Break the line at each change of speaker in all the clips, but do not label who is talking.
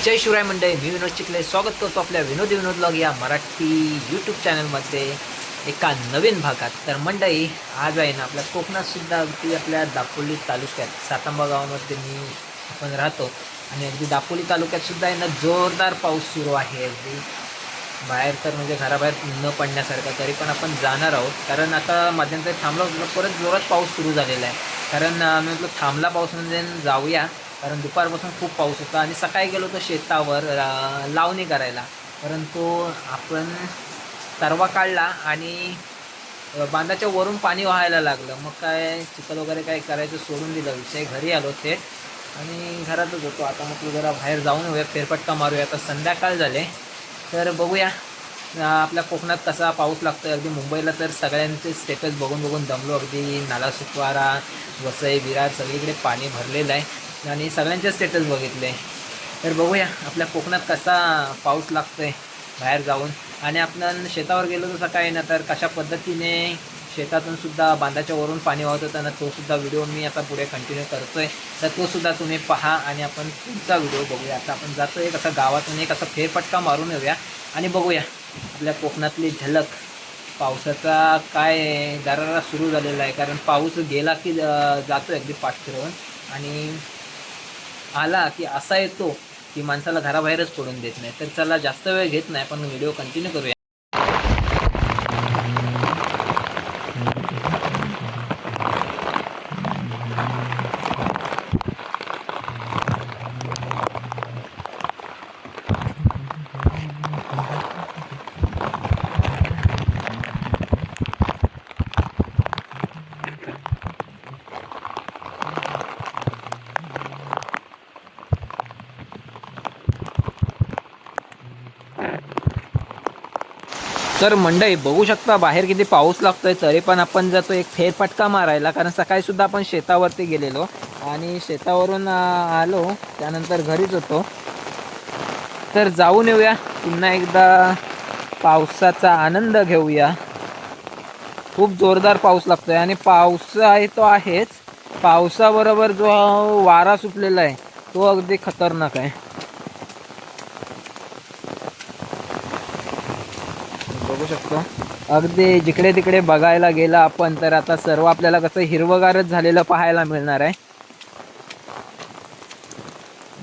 जय शिवराय मंडळी, मी विनोद चिखले स्वागत करतो आपल्या विनोदी विनोद ब्लॉग या मराठी यूट्यूब चॅनलमध्ये एका नवीन भागात. तर मंडळी, आज आहे ना आपल्या कोकणात सुद्धा अगदी आपल्या दापोली तालुक्यात सातांबा गावामध्ये आपण राहतो आणि अगदी दापोली तालुक्यात सुद्धा आहे ना जोरदार पाऊस सुरू आहे. अगदी बाहेर तर म्हणजे घराबाहेर न पडण्यासारखं, तरी पण आपण जाणार आहोत कारण आता मध्यंतरी थांबला होता, परत जोरात पाऊस सुरू झालेला आहे. कारण मी म्हटलं थांबला पाऊस म्हणजे जाऊया, कारण दुपारपासून खूप पाऊस होता आणि सकाळी गेलो होतो शेतावर लावणी करायला, परंतु आपण तरवा काढला आणि बांधाच्या वरून पाणी व्हायला लागलं. मग काय चिखल वगैरे काय करायचं सोडून दिलं विषय, घरी आलो थेट आणि घरातच होतो. आता म्हटलं जरा बाहेर जाऊन येऊया, फेरफटका मारूया. आता संध्याकाळ झाले, तर बघूया आपल्या कोकणात कसा पाऊस लागतो आहे. अगदी मुंबईला तर सगळ्यांचे स्टेटस बघून बघून दमलो. अगदी नालासोपारा, वसई, विरार सगळीकडे पाणी भरलेलं आहे आणि सगळ्यांचे स्टेटस बघितले. तर बघूया आपल्या कोकणात कसा पाऊस लागतो आहे बाहेर जाऊन. आणि आपण शेतावर गेलो तर सकाळी ना, तर कशा पद्धतीने शेतातून सुद्धा बांधाच्या वरून पाणी वाहत होतं ना, तो सुद्धा व्हिडिओ मी आता पुढे कंटिन्यू करतो आहे. तर तो सुद्धा तुम्ही पहा आणि आपण पुढचा व्हिडिओ बघूया. आता आपण जातो आहे कसं गावातून एक असा फेरफटका मारून येऊया आणि बघूया आपल्या कोकणातली झलक पावसाचा काय दरारा सुरू झालेला आहे. कारण पाऊस गेला की जातो अगदी पाठ फिरवून आणि आला की असा येतो की माणसाला घराबाहेरच पडून देत नाही. तर चला जास्त वेळ घेत नाही, पण व्हिडिओ कंटिन्यू करूया. तर मंडई बघू शकता बाहेर किती पाऊस लागतोय, तरी पण आपण जातो एक फेरफटका मारायला. कारण सकाळी सुद्धा आपण शेतावरती गेलेलो आणि शेतावरून आलो, त्यानंतर घरीच होतो. तर जाऊन येऊया पुन्हा एकदा, पावसाचा आनंद घेऊया. खूप जोरदार पाऊस लागतोय आणि पाऊस आहे तो आहेच, पावसाबरोबर जो वारा सुटलेला आहे तो अगदी खतरनाक आहे. बघू शकतो अगदी जिकडे तिकडे बघायला गेला आपण तर आता सर्व आपल्याला कसं हिरवगारच झालेलं पाहायला मिळणार आहे.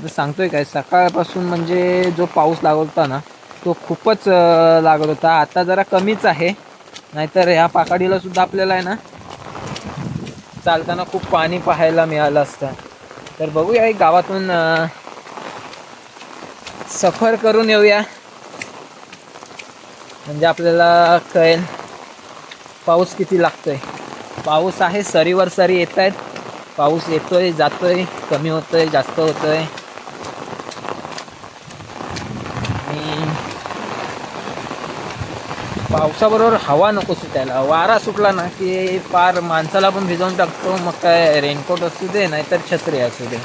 सांगतोय काय, सकाळपासून म्हणजे जो पाऊस लागत होता ना तो खूपच लागत होता. आता जरा कमीच आहे, नाहीतर ह्या पाकाडीला सुद्धा आपल्याला आहे ना चालताना खूप पाणी पाहायला मिळालं असतं. तर बघूया एक गावातून सफर करून येऊया, म्हणजे आपल्याला कळेल पाऊस किती लागतोय. पाऊस आहे, सरीवर सरी येत आहेत. पाऊस येतोय जातोय, कमी होतोय जास्त होतोय. आणि पावसाबरोबर हवा नको सुटायला, वारा सुटला ना की पार माणसाला पण भिजवून टाकतो. मग काय रेनकोट असू दे नाहीतर छत्री असू दे.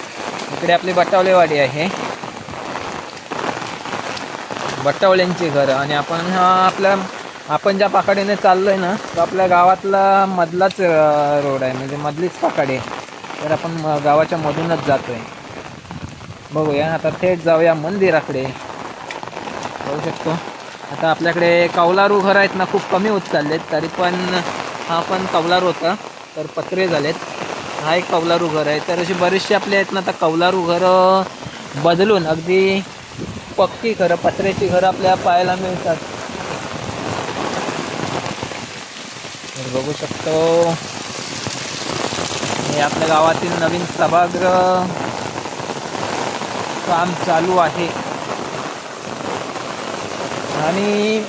इकडे आपली बटावलेवाडी आहे, बटावल्यांची घरं. आणि आपण ज्या पाकाडीने चाललोय ना तो आपल्या गावातला मधलाच रोड आहे, म्हणजे मधलीच पाकाडी आहे. तर आपण गावाच्या मधूनच जातोय. बघूया आता थेट जाऊया मंदिराकडे. बघू शकतो आता आपल्याकडे कौलारू घर आहेत ना, खूप कमी होत चाललेत. तरी पण हा पण कौलारू होता, तर पत्रे झालेत. हा एक कौलारू घर आहे. तर अशी बरेचसे आपले आहेत ना आता कौलारू घरं बदलून अगदी पक्की घरं, पत्र्याची घरं आपल्याला पाहायला मिळतात. तर बघू शकतो हे आपल्या गावातील नवीन सभागृह काम चालू आहे. आणि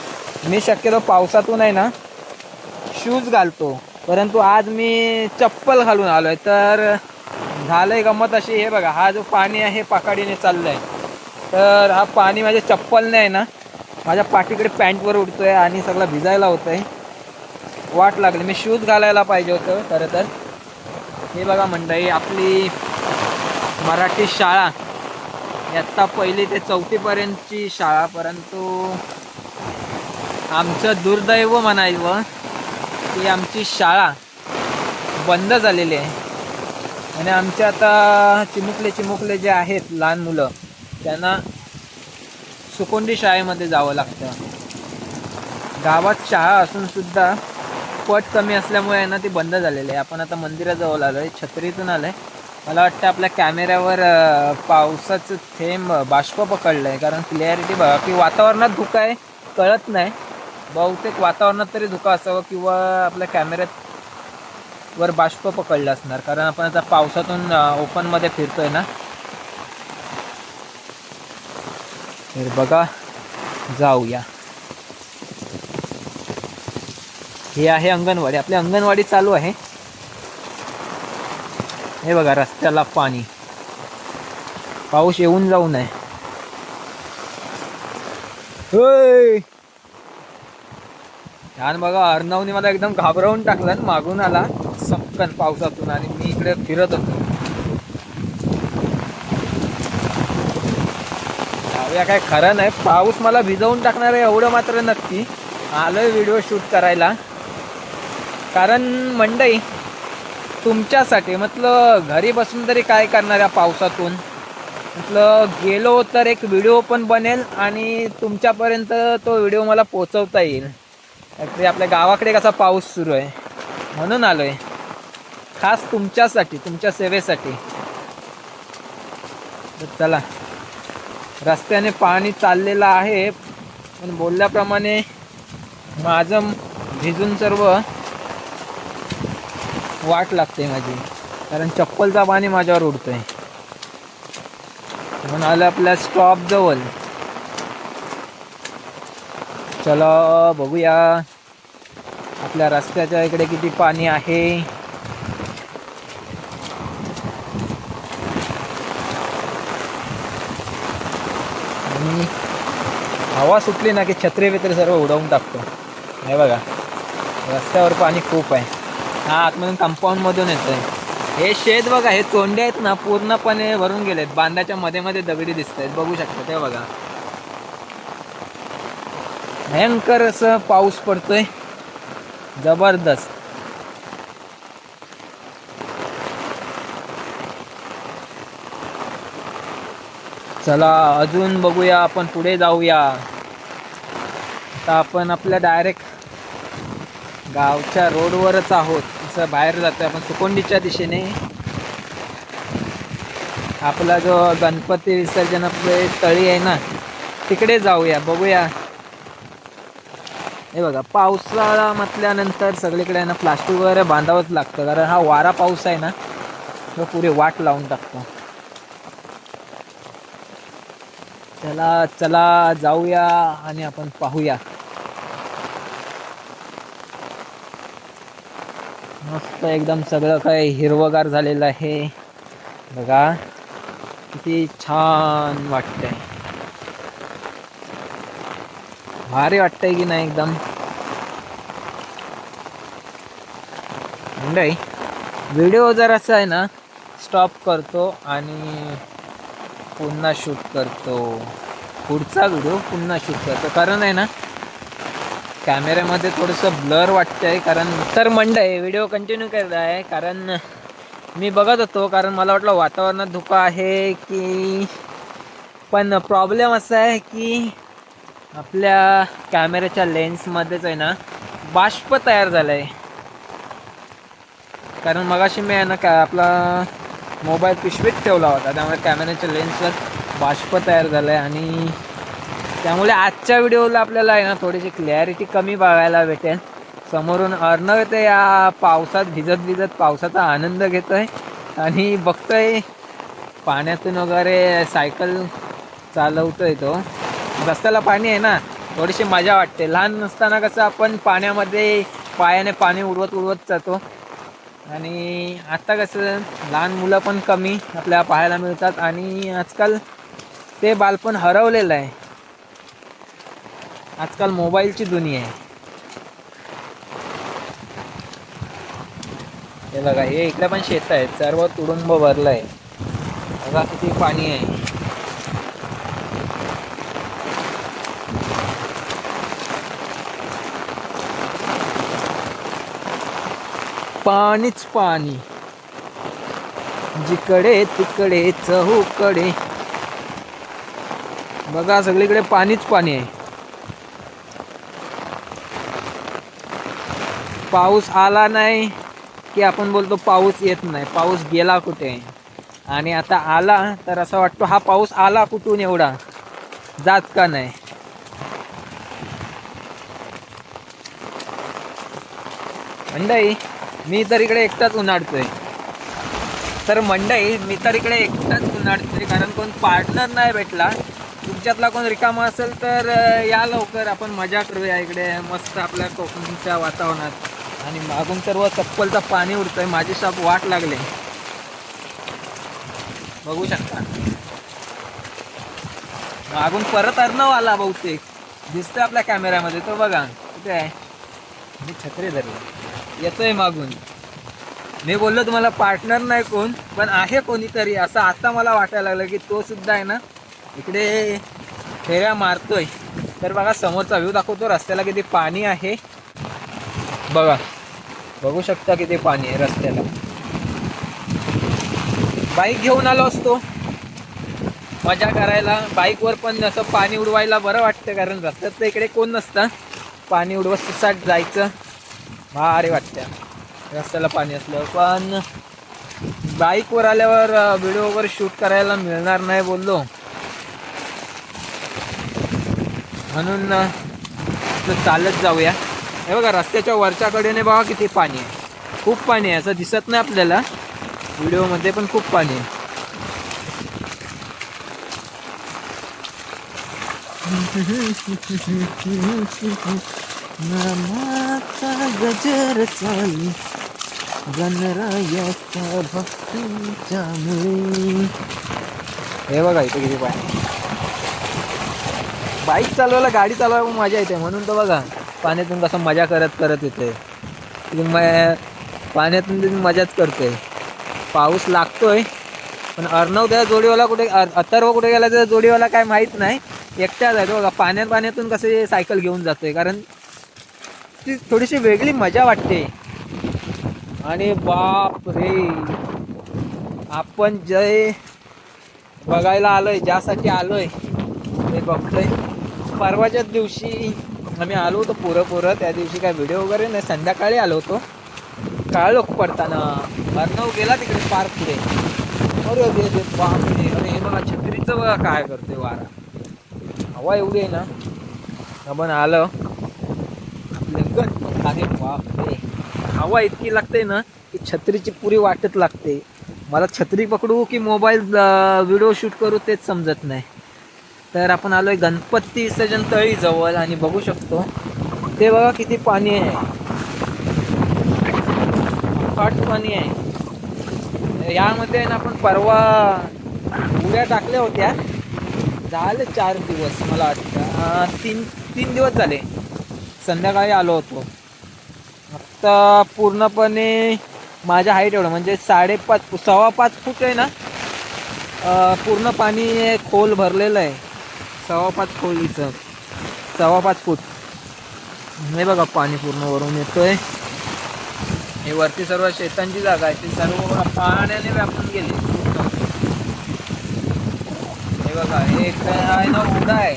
मी शक्यतो पावसातून आहे ना शूज घालतो, परंतु आज मी चप्पल घालून आलो आहे. तर झालंय गंमत अशी, हे बघा हा जो पाणी आहे पाकाडीने चाललं आहे, तर हा पाणी माझ्या चप्पलने आहे ना माझ्या पाठीकडे पॅन्टवर उडतोय आणि सगळं भिजायला होतं आहे. वाट लागली, मी शूज घालायला पाहिजे होतं खरं तर. हे बघा मंडळी, आपली मराठी शाळा इयत्ता 1ली ते 4थीपर्यंतची शाळा, परंतु आमचं दुर्दैव म्हणावं की आमची शाळा बंद झालेली आहे. आणि आमचे आता चिमुकले जे आहेत लहान मुलं, त्यांना सुकोंडी शाळेमध्ये जावं लागतं. गावात शाळा असून सुद्धा पट कमी असल्यामुळे आहे ना ती बंद झालेली आहे. आपण आता मंदिराजवळ आलो आहे, छत्रीतून आलो आहे. मला वाटतं आपल्या कॅमेऱ्यावर पावसाचं थेंब बाष्प पकडलं आहे, कारण क्लिअरिटी बघा की वातावरणात धुका आहे कळत नाही. बहुतेक वातावरणात तरी धुका असावं किंवा आपल्या कॅमेऱ्यात वर बाष्प पकडलं असणार, कारण आपण आता पावसातून ओपनमध्ये फिरतोय ना. तर बघा, जाऊया. हे आहे अंगणवाडी. आपली अंगणवाडी चालू आहे. हे बघा रस्त्याला पाणी. पाऊस येऊन जाऊ नये. छान बघा, अर्णवने मला एकदम घाबरवून टाकलं. मागून आला सपकन पावसातून आणि मी इकडे फिरत होतो. जाऊया, काय खरं नाही, पाऊस मला भिजवून टाकणार आहे एवढं मात्र नक्की. आलोय व्हिडिओ शूट करायला, कारण मंडई तुमच्यासाठी म्हटलं घरी बसून तरी काय करणार या पावसातून. म्हटलं गेलो तर एक व्हिडिओ पण बनेल आणि तुमच्यापर्यंत तो व्हिडिओ मला पोचवता येईल. ॲक्च्युली आपल्या गावाकडे कसा पाऊस सुरू आहे म्हणून आलो आहे, खास तुमच्यासाठी, तुमच्या सेवेसाठी. तर चला, रस्त्याने पाणी चाललेलं आहे, पण बोलल्याप्रमाणे माझं भिजून सर्व वाट लागते माझी, कारण चप्पलचा पाणी माझ्यावर उडतंय. म्हणून आलं आपल्या स्टॉप जवळ. चला बघूया आपल्या रस्त्याच्या इकडे किती पाणी आहे. आणि हवा सुटली ना की छत्री बित्री सर्व उडवून टाकतो. हे बघा रस्त्यावर पाणी खूप आहे. हा आतमधून कंपाऊंडमधून येतंय. हे शेत बघा, हे तोंडे आहेत ना पूर्णपणे भरून गेलेत. बांधाच्या मध्ये मध्ये दगडी दिसत आहेत, बघू शकता ते बघा. भयंकर असं पाऊस पडतोय, जबरदस्त. चला अजून बघूया, आपण पुढे जाऊया. आता आपण आपल्या डायरेक्ट गावच्या रोडवरच आहोत. असं बाहेर जातोय आपण सुकोंडीच्या दिशेने. आपला जो गणपती विसर्जन आपले तळी आहे ना तिकडे जाऊया, बघूया. हे बघा, पावसाळा म्हटल्यानंतर सगळीकडे ना प्लास्टिक वगैरे बांधावंच लागतं, कारण हा वारा पाऊस आहे ना तो पुरे वाट लावून टाकतो. चला चला जाऊया आणि आपण पाहूया. मस्त एकदम सगळं काय हिरवगार झालेलं आहे बघा, किती छान वाटतंय. भारी वाटतंय की नाही एकदम. मंडळी व्हिडिओ जरासा आहे ना स्टॉप करतो आणि पुन्हा शूट करतो. पुढचा व्हिडिओ पुन्हा शूट करतो, कारण आहे ना कॅमेऱ्यामध्ये थोडंसं ब्लर वाटतंय. कारण तर मंडळी व्हिडिओ कंटिन्यू करत आहे, कारण मी बघत होतो, कारण मला वाटलं वातावरणात धुका आहे की, पण प्रॉब्लेम असा आहे की आपल्या कॅमेऱ्याच्या लेन्समध्येच आहे ना बाष्प तयार झालं आहे. कारण मगाशी मी आहे ना आपला मोबाईल पिशवीत ठेवला होता, त्यामुळे कॅमेऱ्याच्या लेन्सवर बाष्प तयार झालं आहे आणि त्यामुळे आजच्या व्हिडिओला आपल्याला आहे ना थोडीशी क्लॅरिटी कमी बघायला भेटेल. समोरून अर्णव येते, या पावसात भिजत भिजत पावसाचा आनंद घेतोय आणि बघतोय पाण्यातून वगैरे सायकल चालवतोय तो. रस्त्याला पाणी आहे ना, थोडीशी मजा वाटते. लहान नसताना कसं आपण पाण्यामध्ये पायाने पाणी उडवत उडवत जातो, आणि आता कसं लहान मुलं पण कमी आपल्याला पाहायला मिळतात आणि आजकाल ते बालपण हरवलेलं आहे. आजकाल मोबाईलची दुनिया आहे. हे बघा, हे इकडे पण शेत आहेत, सर्व तुडुंब भरलं आहे. बघा किती पाणी आहे. पाणीच पाणी, जिकडे तिकडे चहूकडे. बघा सगळीकडे पाणीच पाणी आहे. पाऊस आला नाही की आपण बोलतो पाऊस येत नाही. पाऊस गेला कुठे. आणि आता आला तर असं वाटतं हा पाऊस आला कुठून एवढा, जात का नाही. मंडई मी तर इकडे एकटाच उन्हाळतोय. तर मंडई मी तर इकडे एकटाच उन्हाळतोय कारण कोण पार्टनर नाही भेटला. तुमच्यातला कोण रिकामा असेल तर या लवकर, आपण मजा करूया इकडे मस्त आपल्या कोकणच्या वातावरणात. आणि मागून सर्व चप्पलचं पाणी उडतंय. माझी साप वाट लागले, बघू शकता. मागून परत अर्णव आला बहुतेक, दिसतोय आपल्या कॅमेऱ्यामध्ये. तो बघा कुठे आहे. मी छत्री धरली, येतोय मागून. मी बोललो तुम्हाला पार्टनर नाही कोण, पण आहे कोणीतरी असं आता मला वाटायला लागलं की तो सुद्धा आहे ना इकडे फेऱ्या मारतोय. तर बघा समोरचा व्ह्यू दाखवतो, रस्त्याला किती पाणी आहे बघा. बघू शकता किती पाणी आहे रस्त्याला. बाईक घेऊन आलो असतो मजा करायला. बाईकवर पण असं पाणी उडवायला बरं वाटतं कारण रस्त्यात तर इकडे कोण नसतं. पाणी उडवत सुसाट जायचं भारी वाटतं रस्त्याला पाणी असलं. पण बाईकवर आल्यावर व्हिडिओ वगैरे शूट करायला मिळणार नाही बोललो, म्हणून चालत जाऊया. हे बघा रस्त्याच्या वरच्या कडेने बघा किती पाणी आहे. खूप पाणी आहे, असं दिसत नाही आपल्याला व्हिडिओमध्ये, पण खूप पाणी आहे. गजर चालू गणरायाच्या भक्तीच्या मुळे. हे बघा इथे किती पाणी. बाईक चालवायला, गाडी चालवायला मजा येते, म्हणून तर बघा पाण्यातून कसं मजा करत करत येते. पाण्यातून मजाच करते. पाऊस लागतोय पण अर्णव त्या जोडीवाला कुठे, अथर्व कुठे गेला त्या जोडीवाला काय माहीत नाही. एकट्याच आहे तो बघा. पाण्यातून कसे सायकल घेऊन जातोय कारण ती थोडीशी वेगळी मजा वाटते. आणि बाप रे, आपण जे बघायला आलोय, ज्यासाठी आलोय ते बघतोय. परवाच्याच दिवशी आम्ही आलो होतो पोरं. त्या दिवशी काय व्हिडिओ वगैरे नाही, संध्याकाळी आलो होतो काळोख पडताना. अर्णव गेला तिकडे पार्क पुढे. अरे बापरे. अरे हे बघा छत्रीचं बघा काय करते वारा. हवा एवढी आहे ना. आपण आलं लगन आणि बापरे हवा इतकी लागते ना की छत्रीची पुरी वाटत लागते. मला छत्री पकडू की मोबाईल व्हिडिओ शूट करू तेच समजत नाही. तर आपण आलोय गणपती विसर्जन तळी जवळ आणि बघू शकतो ते बघा किती पाणी आहे. फाट पाणी आहे. यामध्ये ना आपण परवा उड्या टाकल्या होत्या. झाले 4 दिवस, मला वाटतं 3 दिवस झाले. संध्याकाळी आलो होतो. आता पूर्णपणे माझ्या हाईट एवढं म्हणजे 5.5 फूट आहे ना. पूर्ण पाणी खोल भरलेलं आहे. 5.5 खोलीचं 5.5 फूट. हे बघा पाणी पूर्ण वरून येतोय. हे वरती सर्व शेतांची जागा आहे, ती सर्व पाण्याने व्यापून गेली. हे बघा हे आहे ना ओढा आहे,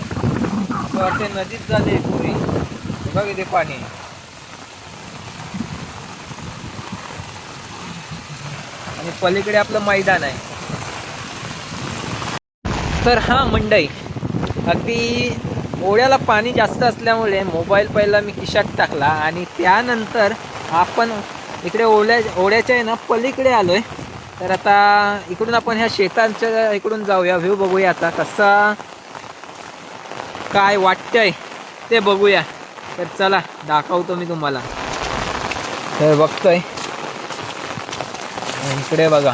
वरती नदीच झाली पुरी. बघा किती पाणी आहे. आणि पलीकडे आपलं मैदान आहे. तर हा मंडई अगदी ओढ्याला पाणी जास्त असल्यामुळे मोबाईल पहिला मी खिशात टाकला आणि त्यानंतर आपण इकडे ओढ्याच्या आहे ना पलीकडे आलोय. तर आता इकडून आपण ह्या शेतांच्या इकडून जाऊया, व्ह्यू बघूया आता कसा काय वाटतंय ते बघूया. तर चला दाखवतो मी तुम्हाला. तर बघतोय इकडे बघा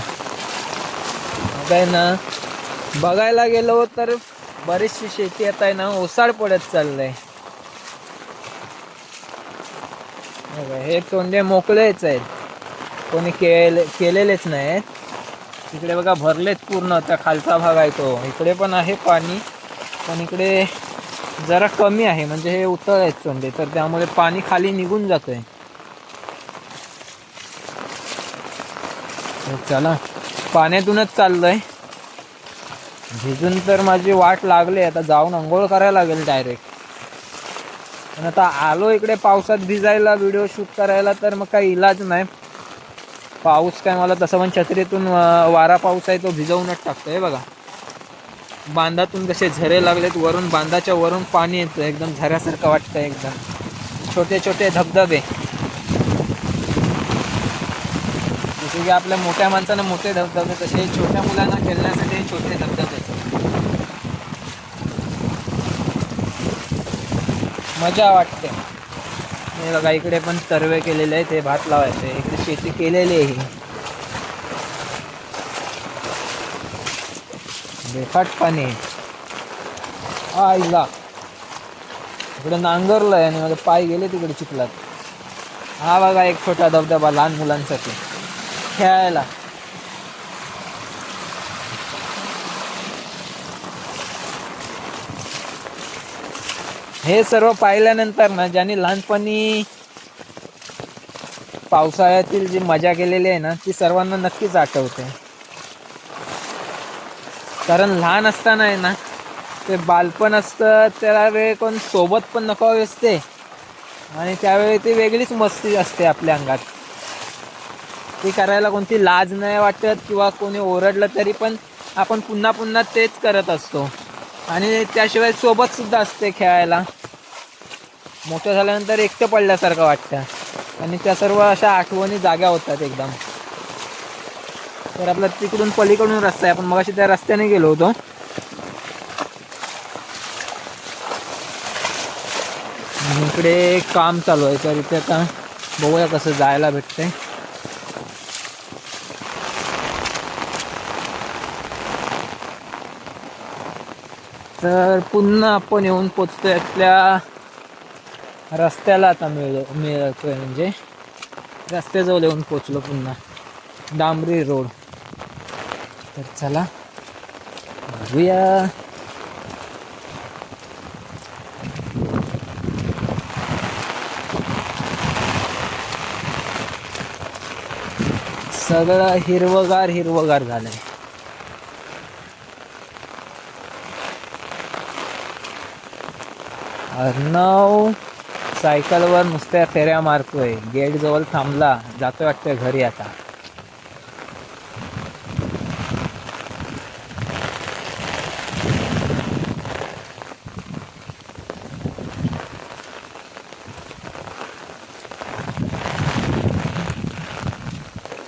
काय ना, बघायला गेलो तर बरीचशी शेती आता आहे ना ओसाड पडत चाललंय. हे तोंडे मोकळेच आहेत, कोणी केलेलेच नाहीत. इकडे बघा भरलेत पूर्ण. त्या खालचा भाग आहे तो, इकडे पण आहे पाणी पण इकडे जरा कमी आहे, म्हणजे हे उतळ आहेत तोंडे, तर त्यामुळे पाणी खाली निघून जातोय. चला पाण्यातूनच चाललंय. भिजून तर माझी वाट लागली, आता जाऊन अंघोळ करायला लागेल डायरेक्ट. पण आता आलो इकडे पावसात भिजायला, व्हिडिओ शूट करायला, तर मग काही इलाज नाही. पाऊस काय मला तसं पण छत्रीतून वारा पाऊस आहे तो भिजवूनच टाकतोय. बघा बांधातून कसे झरे लागलेत, वरून बांधाच्या वरून पाणी येतं, एकदम झऱ्यासारखं वाटतं. एकदम छोटे छोटे धबधबे, जसे की आपल्या मोठ्या माणसांना मोठे धबधबे, तसे छोट्या मुलांना खेळण्यासाठी छोटे धबधबे. मजा वाटते. हे बघा इकडे पण तरवे केलेले आहे, ते भात लावायचे. इकडे शेती केलेली आहे, बेफाट पाणी आईला. इकडे नांगरलंय आणि माझे पाय गेले तिकडे चिखलात. हा बघा एक छोटा धबधबा लहान मुलांसाठी खेळायला. हे सर्व पाहिल्यानंतर ना, ज्यांनी लहानपणी पावसाळ्यातील जी मजा केलेली आहे ना, ती सर्वांना नक्कीच आठवते. कारण लहान असताना आहे ना, ते बालपण असतं, त्यावेळी कोण सोबत पण नको असते, आणि त्यावेळी ती वेगळीच मस्ती असते आपल्या अंगात. ती करायला कोणती लाज नाही वाटत, किंवा कोणी ओरडलं तरी पण आपण पुन्हा पुन्हा तेच करत असतो. आणि त्याशिवाय सोबतसुद्धा असते खेळायला. मोठं झाल्यानंतर एकटं पडल्यासारखं वाटतं, आणि त्या सर्व अशा आठवणी जाग्या होतात एकदम. तर आपला तिकडून पलीकडून रस्ता आहे, आपण मगाशी त्या रस्त्याने गेलो होतो. इकडे काम चालू आहे, तर इथे आता बघूया कसं जायला भेटतंय. तर पुन्हा आपण येऊन पोचतोय आपल्या रस्त्याला. आता मिळतोय म्हणजे रस्त्याजवळ येऊन पोचलो पुन्हा, डांबरी रोड. तर चला बघूया. सगळं हिरवगार हिरवगार झालंय. अर्णव सायकलवर नुसत्या फेऱ्या मारतोय, गेट जवळ थांबला, जातोय वाटतंय घरी आता.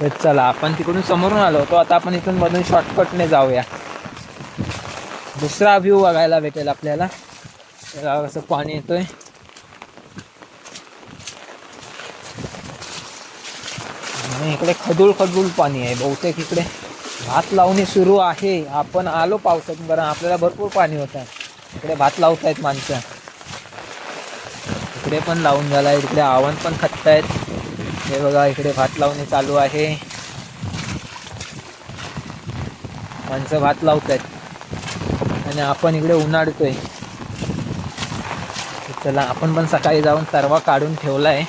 तर चला, आपण तिकडून समोरून आलो होतो, आता आपण इथून मधून शॉर्टकटने जाऊया. दुसरा व्ह्यू बघायला भेटेल आपल्याला. कसं पाणी येतोय. आणि इकडे खदूळ खदूळ पाणी आहे, बहुतेक इकडे भात लावणी सुरू आहे. आपण आलो पावसातून, कारण आपल्याला भरपूर पाणी होतं. इकडे भात लावतायत माणसं, इकडे पण लावून झालाय, इकडे आव्हान पण खततायत. हे बघा इकडे भात लावणी चालू आहे, माणसं भात लावतायत, आणि आपण इकडे उन्हाळतोय. चला आपण पण सकाळी जाऊन तरवा काढून ठेवलाय.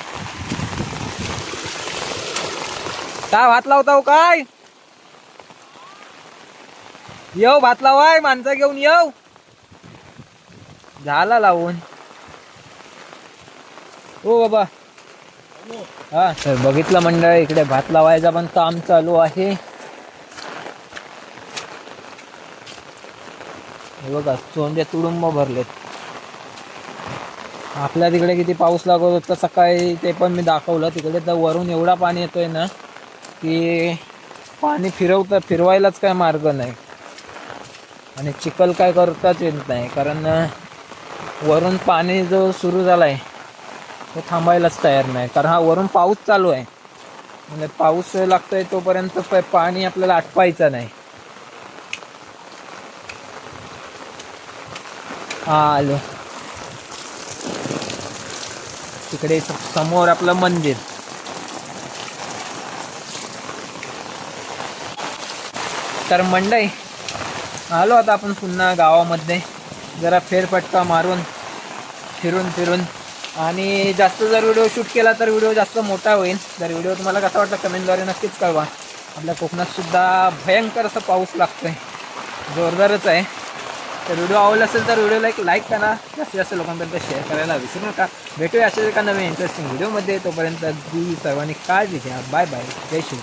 काय भात लावताव काय? येऊ भात लावाय, माणसं घेऊन येऊ. झाला लावून. हो बाबा. हा तर बघितलं मंडळ, इकडे भात लावायचं पण काम चालू आहे. हे बघा चोंडे तुडुंब भरलेत. आपल्या तिकडे किती पाऊस लागत होता सकाळी, ते पण मी दाखवलं. तिकडे तर वरून एवढा पाणी येतोय ना, की पाणी फिरवायलाच काय मार्ग नाही, आणि चिखल काय करताच येत नाही, कारण वरून पाणी जो सुरू झालाय तो थांबायलाच तयार नाही. कारण हा वरून पाऊस चालू आहे, म्हणजे पाऊस लागतोय तोपर्यंत पाणी आपल्याला आटवायचं नाही. हा आलो. तिकडे समोर आपलं मंदिर. तर मंडई आलो आता आपण पुन्हा गावामध्ये, जरा फेरफटका मारून फिरून. आणि जास्त जर व्हिडिओ शूट केला तर व्हिडिओ जास्त मोठा होईल. जर व्हिडिओ तुम्हाला कसा वाटला कमेंटद्वारे नक्कीच कळवा. आपल्या कोकणात सुद्धा भयंकर असा पाऊस लागतोय. जोरदारच आहे. तर व्हिडिओ आवडला असेल तर व्हिडिओला एक लाईक करा, जास्तीत जास्त लोकांपर्यंत शेअर करायला विसरू नका. भेटूया अशाच एका नवीन इंटरेस्टिंग व्हिडिओमध्ये. तोपर्यंत अगदी सर्वांनी काळजी घ्या. Bye bye. जय श्री.